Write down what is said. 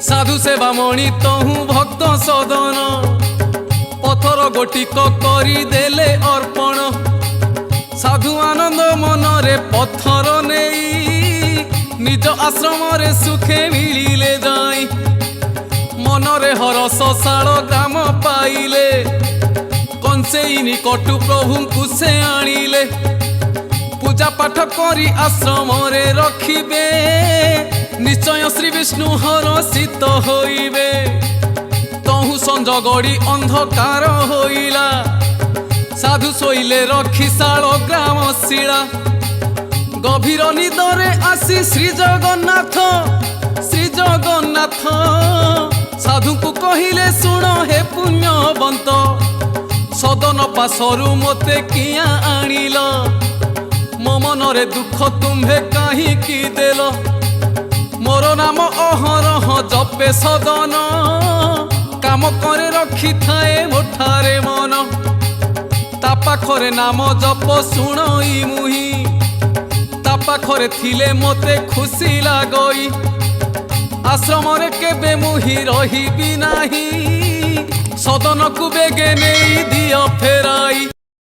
साधु सेवा मणि तहु भक्त सदन पथर गोटिक करी देले अर्पण साधु आनंद मनरे पत्थर नेई निज आश्रम रे सुखे मिलिले जाई मनरे हरस शाल ग्राम पाइले कंसेई निकटु प्रभु को से आनिले पूजा पाठ करी आश्रम रे रखिबे निश्चय श्री विष्णु हरषित होइबे तहु संज गड़ी अंधकार होइला साधु शोइले रखी शाल ग्राम शिला गभीर निदरे आसी श्री जगन्नाथ साधु को कहिले शुण हे पुण्यवंत सदन पासरु मते किया आनिल मो मनरे दुख तुम्हे कहीं की देल मोर नाम अहरह जपे सदन काम करे रखी थाए मोठारे मन ता पाखरे नाम जप शुणई मुही ता पाखरे थिले मते खुशी लागई आश्रम रे केबे मुही रहिबी नाही सदन को बेगे नहीं दिया फेराई